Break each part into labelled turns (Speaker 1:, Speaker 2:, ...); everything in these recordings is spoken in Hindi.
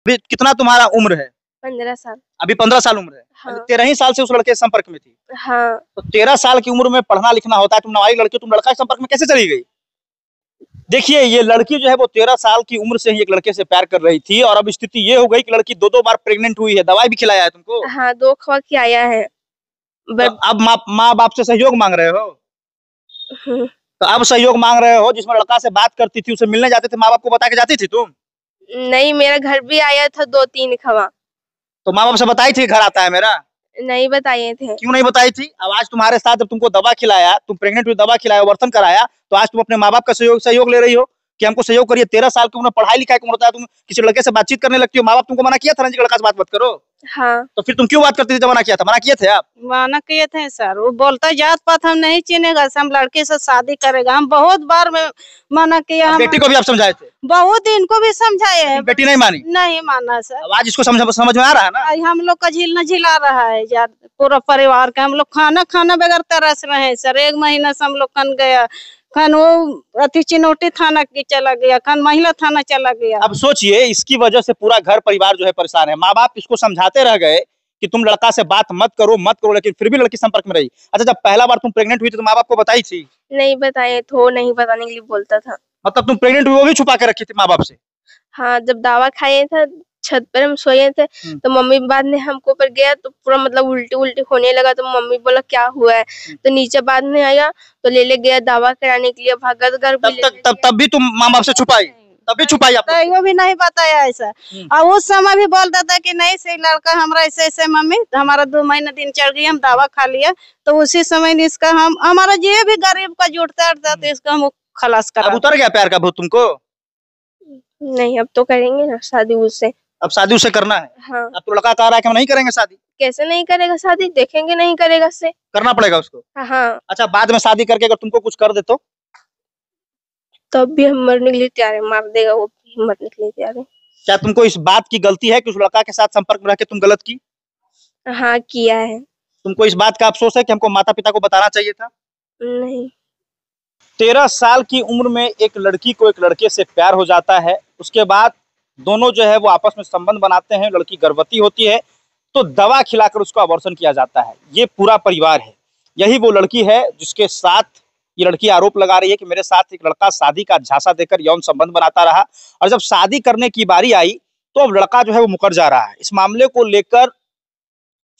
Speaker 1: अभी कितना तुम्हारा उम्र है?
Speaker 2: 15 साल।
Speaker 1: अभी 15 साल उम्र है।
Speaker 2: हाँ।
Speaker 1: 13 ही साल से उस लड़के के संपर्क में थी।
Speaker 2: हाँ।
Speaker 1: तो 13 साल की उम्र में पढ़ना लिखना होता है, तुम नाबालिग लड़की, तुम लड़का के संपर्क में कैसे चली गई? देखिए, ये लड़की जो है वो 13 साल की उम्र से ही एक लड़के से प्यार कर रही थी और अब स्थिति ये हो गई कि लड़की 2-2 बार प्रेग्नेंट हुई है। दवाई भी खिलाया है तुमको?
Speaker 2: हाँ, 2 खवा के आया है।
Speaker 1: तो अब माँ बाप से सहयोग मांग रहे हो? तो अब सहयोग मांग रहे हो, जिसमें लड़का से बात करती थी, उसे मिलने जाते थे, माँ बाप को बता के जाती थी तुम?
Speaker 2: नहीं, मेरा घर भी आया था 2-3 खवा।
Speaker 1: तो माँ बाप से बताई थी घर आता है मेरा?
Speaker 2: नहीं बताए थे।
Speaker 1: क्यों नहीं बताई थी? अब आज तुम्हारे साथ जब तुमको दवा खिलाया, तुम प्रेग्नेंट हुई, दवा खिलाया, वर्तन कराया, तो आज तुम अपने माँ बाप का सहयोग ले रही हो कि हमको सहयोग करिए। 13 साल की उम्र, पढ़ाई लिखाई की उम्र होता है, तुम किसी लड़के से बातचीत करने लगती हो। माँ बाप तुमको मना किया था ना कि लड़का से बात मत करो?
Speaker 2: हाँ।
Speaker 1: तो फिर तुम क्यों बात करती थी जब मना किया था? मना किए थे आप?
Speaker 3: मना किए थे सर, वो बोलता जात पात हम नहीं चिनेगा, हम लड़के से शादी करेगा। हम बहुत बार में मना किया।
Speaker 1: बेटी को भी आप समझाए थे?
Speaker 3: बहुत, इनको भी समझाए हैं।
Speaker 1: बेटी नहीं मानी?
Speaker 3: नहीं माना सर।
Speaker 1: अब आज इसको समझ में आ रहा है ना?
Speaker 3: हम लोग का झीलना झिला रहा है यार, पूरा परिवार का। हम लोग खाना बगैर तरस रहे हैं सर। 1 महीना से हम लोग कन गया, खन वो अति चिनौटी थाना की चला गया, खन महिला थाना चला गया।
Speaker 1: अब सोचिए, इसकी वजह से पूरा घर परिवार जो है परेशान है। माँ बाप इसको समझाते रह गए कि तुम लड़का से बात मत करो, लेकिन फिर भी लड़की संपर्क में रही। अच्छा, जब पहला बार तुम प्रेग्नेंट हुई थी तो माँ बाप को बताई थी?
Speaker 2: नहीं बताए तो नहीं बताने के लिए बोलता था।
Speaker 1: मतलब तुम प्रेग्नेंट हुई वो भी छुपा के रखी थी माँ बाप से?
Speaker 2: हाँ, जब दवा खाए थे, छत पर हम सोए थे, तो मम्मी बाद में हमको ऊपर गया तो पूरा मतलब उल्टी होने लगा। तो मम्मी बोला क्या हुआ है? तो नीचे बाद में आया तो ले गया दवा कराने के लिए, भागत घर भी
Speaker 1: तब भी तुम माँ बाप से छुपाई? तब भी छुपाई आप?
Speaker 3: वो भी नहीं बताया ऐसा। और उस समय भी बोलता था कि नहीं से लड़का हमारा ऐसे मम्मी, हमारा 2 महीना दिन चढ़ गई, हम दवा खा लिया। तो उसी समय इसका हमारा जो भी गरीब का जुटता तो इसका हम खलास करा।
Speaker 1: अब उतर गया प्यार का भूत तुमको?
Speaker 2: नहीं, अब तो करेंगे ना शादी उससे।
Speaker 1: अब शादी उससे करना है?
Speaker 2: हाँ।
Speaker 1: अब तो लड़का कह रहा है कि हम नहीं करेंगे शादी।
Speaker 2: कैसे नहीं करेगा शादी? देखेंगे नहीं करेगा से।
Speaker 1: करना पड़ेगा उसको?
Speaker 2: हाँ।
Speaker 1: अच्छा, बाद में शादी करके अगर तुमको कुछ कर दे तो?
Speaker 2: तब भी हम मरने के लिए तैयार है, मार देगा वो भी मरने के लिए तैयार है।
Speaker 1: क्या तुमको इस बात की गलती है कि उस लड़का के साथ संपर्क में रह के तुम गलत की?
Speaker 2: हाँ, किया है।
Speaker 1: तुमको इस बात का अफसोस है कि हमको माता पिता को बताना चाहिए था?
Speaker 2: नहीं।
Speaker 1: 13 साल की उम्र में एक लड़की को एक लड़के से प्यार हो जाता है, उसके बाद दोनों जो है वो आपस में संबंध बनाते हैं, लड़की गर्भवती होती है, तो दवा खिलाकर उसका अबॉर्शन किया जाता है। ये पूरा परिवार है। यही वो लड़की है जिसके साथ ये लड़की आरोप लगा रही है कि मेरे साथ एक लड़का शादी का झांसा देकर यौन संबंध बनाता रहा, और जब शादी करने की बारी आई तो अब लड़का जो है वो मुकर जा रहा है। इस मामले को लेकर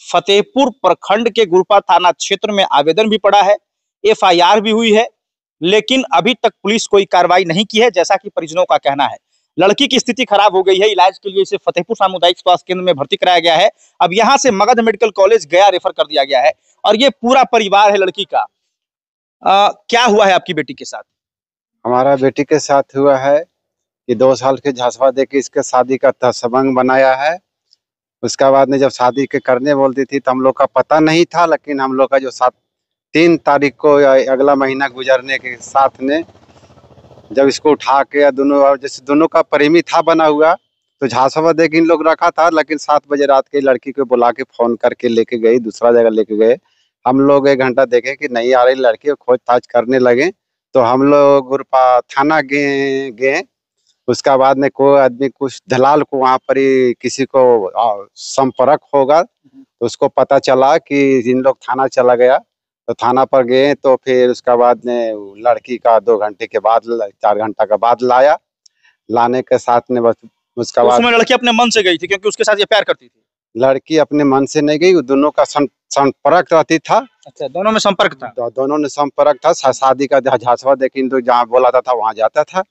Speaker 1: फतेहपुर प्रखंड के गुरपा थाना क्षेत्र में आवेदन भी पड़ा है, FIR भी हुई है, लेकिन अभी तक पुलिस कोई कार्रवाई नहीं की है, जैसा कि परिजनों का कहना है। लड़की की स्थिति खराब हो गई है, इलाज के लिए इसे फतेहपुर सामुदायिक स्वास्थ्य केंद्र में भर्ती कराया गया है। अब यहां से मगध मेडिकल कॉलेज गया रेफर कर दिया गया है, और ये पूरा परिवार है लड़की का। क्या हुआ है आपकी बेटी के साथ?
Speaker 4: हमारा बेटी के साथ हुआ है कि 2 साल के झांसवा देके इसके शादी का सबंग बनाया है। उसका बाद में जब शादी के करने बोलती थी तो हम लोग का पता नहीं था, लेकिन हम लोग का जो 3 तारीख को अगला महीना गुजरने के साथ में जब इसको उठा के जैसे दोनों का प्रेमी था बना हुआ, तो झांसवा देके इन लोग रखा था, लेकिन 7 बजे रात के लड़की को बुला के फोन करके लेके गई, दूसरा जगह लेके गए। हम लोग 1 घंटा देखे कि नहीं आ रही लड़की, खोजताछ करने लगे। तो हम लोग गुरपा थाना गए। उसका बाद में कोई आदमी कुछ दलाल को वहाँ पर ही किसी को संपर्क होगा, तो उसको पता चला कि इन लोग थाना चला गया। तो थाना पर गए तो फिर उसका बाद में लड़की का 2 घंटे के बाद 4 घंटा के बाद लाने के साथ में बस उसका बाद
Speaker 1: लड़की अपने मन से गई थी क्योंकि उसके साथ ये प्यार करती थी?
Speaker 4: लड़की अपने मन से नहीं गई, दोनों का संपर्क रहती था।
Speaker 1: अच्छा, दोनों में संपर्क था?
Speaker 4: दोनों ने संपर्क था। शादी का झांसवा लेकिन तो जहाँ बोला था वहाँ जाता था।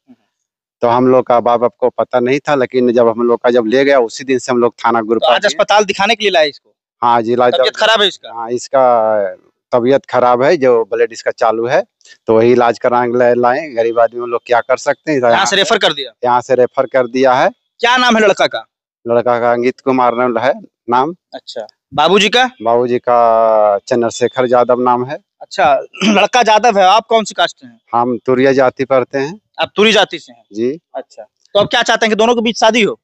Speaker 4: तो हम लोग का बाप को पता नहीं था, लेकिन जब हम लोग का जब ले गया उसी दिन से हम लोग थाना गुरपा।
Speaker 1: आज अस्पताल दिखाने के लिए लाए इसको?
Speaker 4: हाँ जी,
Speaker 1: तबीयत खराब है इसका?
Speaker 4: हाँ, इसका तबीयत खराब है, जो ब्लड इसका चालू है, तो वही इलाज कराने लाए। गरीब आदमी लोग क्या कर सकते हैं।
Speaker 1: यहाँ से रेफर कर दिया?
Speaker 4: यहाँ से रेफर कर दिया है।
Speaker 1: क्या नाम है लड़का का?
Speaker 4: लड़का का अंकित कुमार है नाम।
Speaker 1: अच्छा, बाबूजी का?
Speaker 4: बाबूजी का चंद्रशेखर यादव नाम है।
Speaker 1: अच्छा, लड़का यादव है। आप कौन सी कास्ट हैं?
Speaker 4: हम तुरिया जाति पढ़ते हैं।
Speaker 1: आप तुरी जाति से हैं?
Speaker 4: जी।
Speaker 1: अच्छा, तो अब क्या चाहते हैं कि दोनों के बीच शादी हो?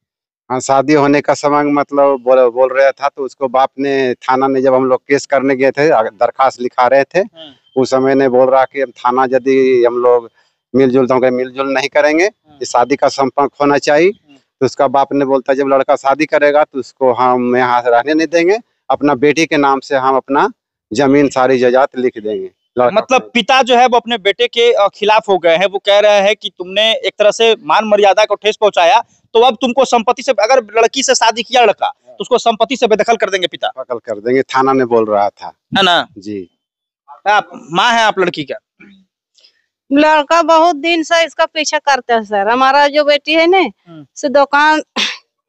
Speaker 4: हाँ, शादी होने का समय मतलब बोल रहा था, तो उसको बाप ने थाना में जब हम लोग केस करने गए थे, दरखास्त लिखा रहे थे, उस समय ने बोल रहा कि हम थाना यदि हम लोग मिलजुल नहीं करेंगे, शादी का संपर्क होना चाहिए। तो उसका बाप ने बोलता जब लड़का शादी करेगा तो उसको हम यहाँ से रहने नहीं देंगे, अपना बेटी के नाम से हम अपना जमीन सारी जायदाद लिख देंगे।
Speaker 1: मतलब पिता जो है वो अपने बेटे के खिलाफ हो गए हैं। वो कह रहे हैं कि तुमने एक तरह से मान मर्यादा को ठेस पहुंचाया, तो अब तुमको संपत्ति से, अगर लड़की से शादी किया लड़का, तो उसको संपत्ति से बेदखल कर देंगे पिता।
Speaker 4: दखल कर देंगे, थाना ने बोल रहा था,
Speaker 1: है ना
Speaker 4: जी।
Speaker 1: आप माँ है आप लड़की का?
Speaker 3: लड़का बहुत दिन से इसका पीछा करता है सर। हमारा जो बेटी है ना, से दुकान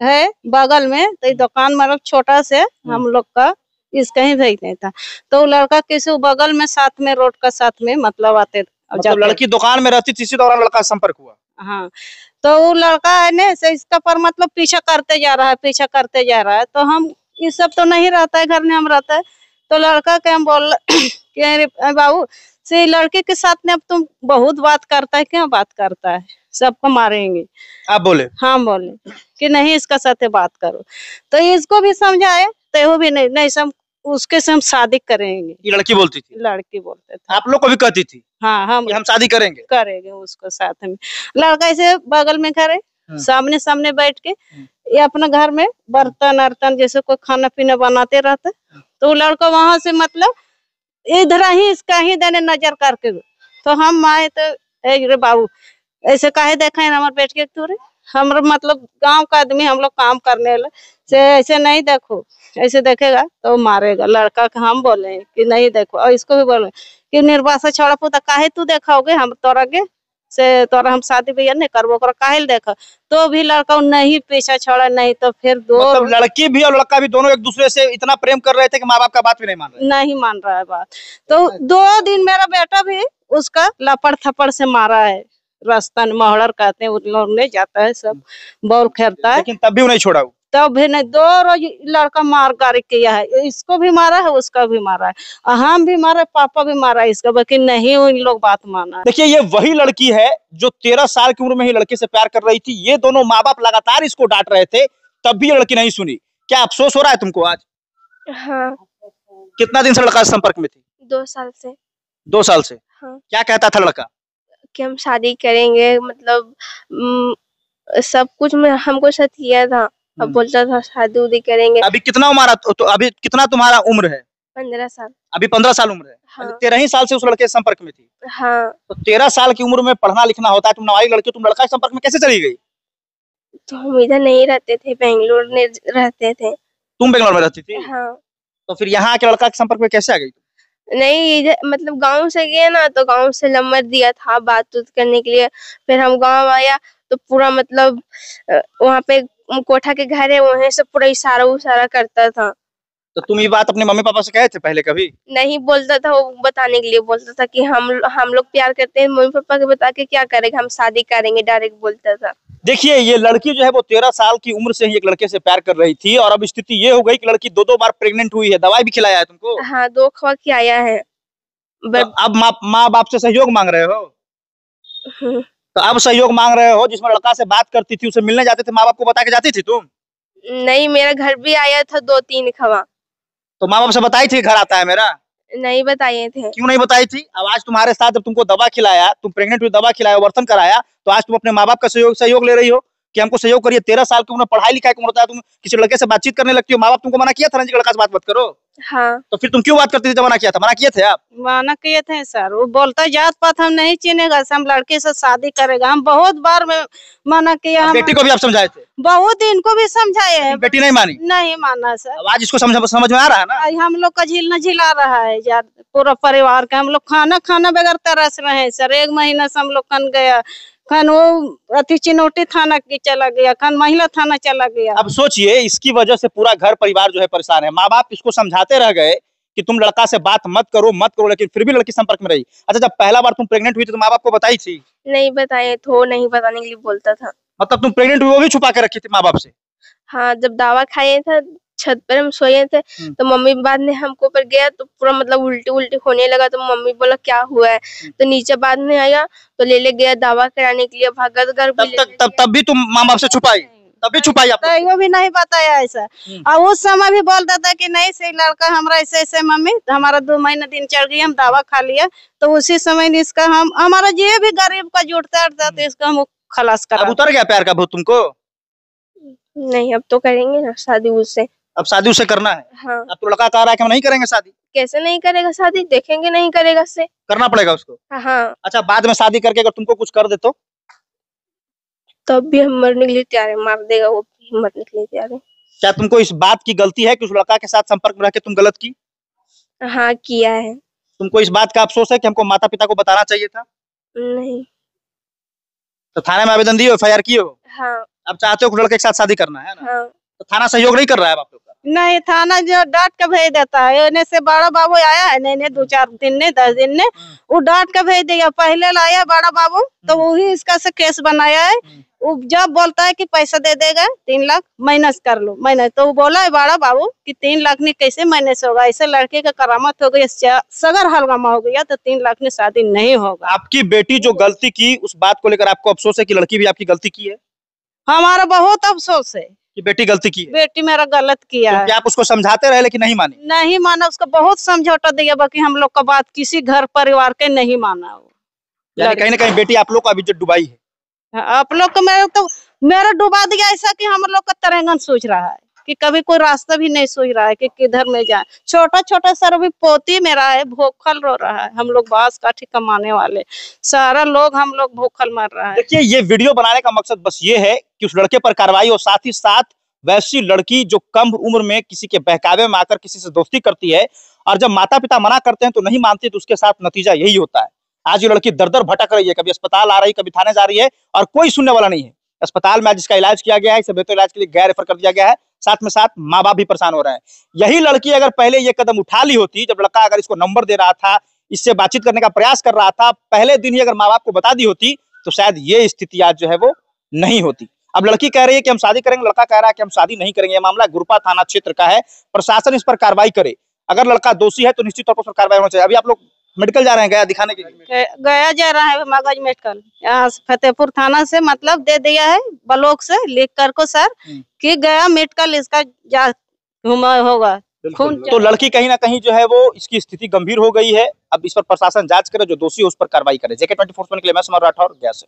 Speaker 3: है बगल में, तो दुकान मतलब छोटा से हम लोग का इसका ही भेजते था। तो लड़का किसी बगल में साथ में रोड का साथ में मतलब आते,
Speaker 1: मतलब लड़की दुकान में रहती थी, इसी दौरान लड़का संपर्क हुआ।
Speaker 3: हाँ, तो वो लड़का है ना से इसका पर मतलब पीछा करते जा रहा है, पीछा करते जा रहा है। तो हम ये सब तो नहीं रहता है घर में, हम रहता है। तो लड़का के हम बोल कि अरे बाबू से लड़के के साथ में अब तुम बहुत बात करता है, क्या बात करता है, सबको मारेंगे।
Speaker 1: आप बोले?
Speaker 3: हाँ बोले कि नहीं इसका साथ बात करो। तो इसको भी समझाए तो वो भी नहीं सब उसके से हम शादी करेंगे।
Speaker 1: ये लड़की बोलती थी?
Speaker 3: लड़की बोलते थे।
Speaker 1: आप लोग को भी कहती थी?
Speaker 3: हाँ, हम
Speaker 1: शादी करेंगे
Speaker 3: उसको साथ में। लड़का ऐसे बगल में खड़े, सामने सामने बैठ के ये अपना घर में बर्तन अर्तन जैसे कोई खाना पीना बनाते रहते। तो लड़का वहां से मतलब इधर ही इसका ही देने नजर करके। तो हम आए तो रे बाबू ऐसे काहे देखा है हमारे बेट के तोरे, हम मतलब गांव का आदमी, हम लोग काम करने से ऐसे नहीं देखो, ऐसे देखेगा तो मारेगा। लड़का के हम बोले कि नहीं देखो, और इसको भी बोले कि निर्वाह से छोड़ा पुता काहे तू देखाओगे, हम तोरा के से तोरा हम शादी बियाह नहीं करबो, काहे देखा। तो भी लड़का नहीं पीछा छोड़ा, नहीं तो फिर दो
Speaker 1: मतलब लड़की भी और लड़का भी दोनों एक दूसरे से इतना प्रेम कर रहे थे कि माँ बाप का बात भी नहीं मान रहे
Speaker 3: है बात। तो 2 दिन मेरा बेटा भी उसका लपड़ थप्पड़ से मारा है। रास्ता मोहड़र कहते हैं, उन लोग नहीं जाता है, सब बॉल खेलता है,
Speaker 1: लेकिन तब भी वो नहीं छोड़ा।
Speaker 3: तब भी नहीं। 2 रोज लड़का मार गारी किया है, इसको भी मारा है, उसका भी मारा है, हम भी मारा, पापा भी मारा है इसका, लेकिन नहीं इन लोग बात माना।
Speaker 1: देखिए ये वही लड़की है जो 13 साल की उम्र में ही लड़के से प्यार कर रही थी। ये दोनों माँ बाप लगातार इसको डांट रहे थे, तब भी ये लड़की नहीं सुनी। क्या अफसोस हो रहा है तुमको आज?
Speaker 2: हाँ।
Speaker 1: कितना दिन से लड़का संपर्क में थी?
Speaker 2: 2 साल से।
Speaker 1: 2 साल से?
Speaker 2: हाँ।
Speaker 1: क्या कहता था लड़का?
Speaker 2: कि हम शादी करेंगे, मतलब सब कुछ में हमको साथ किया था। अब बोलता था शादी उदी करेंगे।
Speaker 1: अभी कितना उम्र, तो अभी कितना तुम्हारा उम्र है?
Speaker 2: 15 साल।
Speaker 1: अभी 15 साल उम्र है।
Speaker 2: हाँ।
Speaker 1: 13 ही साल से उस लड़के के संपर्क में थी।
Speaker 2: हाँ।
Speaker 1: तो 13 साल की उम्र में पढ़ना लिखना होता है, तुम नाबालिग लड़की, तुम लड़का के संपर्क में कैसे चली गई?
Speaker 2: तो हम इधर नहीं रहते थे, बेंगलोर में रहते थे।
Speaker 1: तुम बेंगलोर में रहती थी?
Speaker 2: हाँ।
Speaker 1: तो फिर यहाँ आके लड़का के संपर्क में कैसे आ गई?
Speaker 2: नहीं, इधर मतलब गांव से गए ना, तो गांव से नंबर दिया था बात करने के लिए। फिर हम गांव आया तो पूरा मतलब वहाँ पे कोठा के घर है, वहीं से पूरा इशारा उशारा करता था।
Speaker 1: तो तुम ये बात अपने मम्मी पापा से कहे थे पहले कभी?
Speaker 2: नहीं बोलता था, वो बताने के लिए बोलता था कि हम लोग प्यार करते हैं, मम्मी पापा के बता के क्या करेगा, हम शादी करेंगे, डायरेक्ट बोलता था।
Speaker 1: देखिए ये लड़की जो है वो 13 साल की उम्र से ही एक लड़के से प्यार कर रही थी, और अब स्थिति ये हो गई कि लड़की 2 बार प्रेग्नेंट हुई है। दवाई भी खिलाया है तुमको?
Speaker 2: हाँ, 2 खवा खिलाया है।
Speaker 1: तो अब माँ बाप से सहयोग मांग रहे हो? तो अब सहयोग मांग रहे हो? जिसमें लड़का से बात करती थी, उसे मिलने जाते थे, माँ बाप को बता के जाती थी तुम?
Speaker 2: नहीं, मेरा घर भी आया था 2-3 खवा।
Speaker 1: तो माँ बाप से बताई थी घर आता है मेरा?
Speaker 2: नहीं बताए थे।
Speaker 1: क्यों नहीं बताई थी? अब आज तुम्हारे साथ जब तुमको दवा खिलाया, तुम प्रेग्नेंट हुई, दवा खिलाया, वर्तन कराया, तो आज तुम अपने माँ बाप का सहयोग ले रही हो कि हमको सहयोग करिए। 13 साल की उम्र, पढ़ाई लिखाई की उम्र होता है, तुम किसी लड़के से बातचीत करने लगती हो। माँ बाप तुमको मना किया था रंजी लड़का से बात मत करो?
Speaker 2: हाँ।
Speaker 1: तो फिर तुम क्यों बात करती थी जब मना किया था? मना किए थे आप?
Speaker 3: मना किए थे सर, वो बोलता जात पात हम नहीं चिनेगा, हम लड़के से शादी करेगा। हम बहुत बार में मना किया।
Speaker 1: बेटी को भी आप समझाए थे?
Speaker 3: बहुत, इनको भी समझाए हैं,
Speaker 1: बेटी नहीं मानी?
Speaker 3: नहीं माना सर।
Speaker 1: आज इसको समझ में आ रहा है ना?
Speaker 3: हम लोग का झिला रहा है यार, पूरा परिवार का। हम लोग खाना बगैर तरस रहे हैं सर। 1 महीना से हम लोग कन गया, खान वो अति चिनौटी थाना की चला गया, खान महिला थाना चला गया।
Speaker 1: अब सोचिए इसकी वजह से पूरा घर परिवार जो है परेशान है। माँ बाप इसको समझाते रह गए कि तुम लड़का से बात मत करो, लेकिन फिर भी लड़की संपर्क में रही। अच्छा, जब पहला बार तुम प्रेग्नेंट हुई थी तो माँ बाप को बताई थी?
Speaker 2: नहीं बताए तो नहीं बताने के लिए बोलता था।
Speaker 1: मतलब तुम प्रेग्नेंट हुई वो भी छुपा के रखी थी माँ बाप से?
Speaker 2: हाँ, जब दवा खाए थे, छत पर हम सोए थे, तो मम्मी बाद में हमको ऊपर गया तो पूरा मतलब उल्टी होने लगा। तो मम्मी बोला क्या हुआ है, तो नीचे बाद में आया तो ले गया दवा कराने के लिए, भगत घर भी
Speaker 1: तब भी तुम माँ बाप से छुपाई? तब भी छुपाई आप?
Speaker 3: वो भी नहीं बताया ऐसा। और उस समय भी बोलता था कि नहीं से लड़का हमारा ऐसे मम्मी, हमारा 2 महीना दिन चढ़ गई, हम दवा खा लिया। तो उसी समय इसका हमारा जो भी गरीब का जुटता था तो इसका हम खलास करा।
Speaker 1: अब उतर गया प्यार का भूत तुमको?
Speaker 2: नहीं, अब तो करेंगे ना शादी उससे।
Speaker 1: अब शादी उससे करना है?
Speaker 2: हाँ।
Speaker 1: अब तो लड़का कह रहा है कि हम नहीं करेंगे शादी।
Speaker 2: कैसे नहीं करेगा शादी, देखेंगे नहीं करेगा से।
Speaker 1: करना पड़ेगा उसको।
Speaker 2: हाँ।
Speaker 1: अच्छा, बाद में शादी करके अगर तुमको कुछ कर दे तो?
Speaker 2: तब भी हम मरने के लिए तैयार है, मार देगा वो भी मरने के लिए तैयार है।
Speaker 1: क्या तुमको इस बात की गलती है कि उस लड़का के साथ संपर्क में रह के तुम गलत की?
Speaker 2: हाँ, किया है।
Speaker 1: तुमको इस बात का अफसोस है कि हमको माता पिता को बताना चाहिए था?
Speaker 2: नहीं।
Speaker 1: तो थाने में आवेदन दिए हो, FIR किए हो?
Speaker 2: हाँ।
Speaker 1: अब चाहते हो कि लड़के के साथ शादी करना है ना?
Speaker 2: हाँ।
Speaker 1: तो थाना सहयोग नहीं कर रहा है आप लोग का?
Speaker 3: नहीं, थाना जो डांट के भेज देता है। इन्हें से बड़ा बाबू आया है नहीं 2-4 दिन ने 10 दिन ने वो डांट के भेज दिया। पहले लाया बड़ा बाबू तो वही इसका से केस बनाया है। वो जब बोलता है कि पैसा दे देगा 3 लाख माइनस कर लो माइनस, तो वो बोला है बड़ा बाबू कि 3 लाख में कैसे माइनस होगा, ऐसे लड़के का करामत हो गई, सगर हलगामा हो गया तो 3 लाख में शादी नहीं होगा।
Speaker 1: आपकी बेटी जो गलती की उस बात को लेकर आपको अफसोस है कि लड़की भी आपकी गलती की है?
Speaker 3: हमारा बहुत अफसोस है
Speaker 1: कि बेटी गलती की है?
Speaker 3: बेटी मेरा गलत किया है।
Speaker 1: क्या आप उसको समझाते रहे लेकिन नहीं मानी?
Speaker 3: नहीं माना, उसको बहुत समझौता दिया बाकी हम लोग का बात किसी घर परिवार के नहीं माना वो।
Speaker 1: यानी कहीं ना कहीं बेटी आप लोग का इज्जत डुबाई है।
Speaker 3: आप लोग को मेरा डुबा दिया ऐसा कि हम लोग का तरंगन सोच रहा है कि कभी कोई रास्ता भी नहीं सोच रहा है कि किधर में जाए। छोटा छोटा सर अभी पोती मेरा है, भूखल रो रहा है। हम लोग बांस काठी कमाने वाले सारा लोग हम लोग भूखल मर रहा है।
Speaker 1: देखिए, ये वीडियो बनाने का मकसद बस ये है कि उस लड़के पर कार्रवाई और साथ ही साथ वैसी लड़की जो कम उम्र में किसी के बहकावे में आकर किसी से दोस्ती करती है और जब माता पिता मना करते हैं तो नहीं मानती, तो उसके साथ नतीजा यही होता है। आज ये लड़की दर दर भटक रही है, कभी अस्पताल आ रही, कभी थाने जा रही है और कोई सुनने वाला नहीं है। अस्पताल में आज इसका इलाज किया गया है, इसे बेहतर इलाज के लिए गैर रेफर कर दिया गया है। साथ में साथ माँ बाप भी परेशान हो रहे हैं। यही लड़की अगर पहले ये कदम उठा ली होती, जब लड़का अगर इसको नंबर दे रहा था, इससे बातचीत करने का प्रयास कर रहा था, पहले दिन ही अगर माँ बाप को बता दी होती तो शायद ये स्थिति आज जो है वो नहीं होती। अब लड़की कह रही है कि हम शादी करेंगे, लड़का कह रहा है कि हम शादी नहीं करेंगे। मामला गुरपा थाना क्षेत्र का है। प्रशासन इस पर कार्रवाई करे। अगर लड़का दोषी है तो निश्चित तौर पर कार्रवाई होनी चाहिए। अभी आप लोग मेडिकल जा रहे हैं, गया दिखाने के लिए?
Speaker 3: गया जा रहा है मगज मेडिकल, यहाँ फतेहपुर थाना से मतलब दे दिया है ब्लॉक से लिख कर को सर कि गया मेडिकल इसका होगा खून।
Speaker 1: तो लड़की कहीं ना कहीं जो है वो इसकी स्थिति गंभीर हो गई है। अब इस पर प्रशासन जांच करे, जो दोषी है उस पर कार्रवाई करे। JK 24 के लिए मैं समर राठौर, गया से।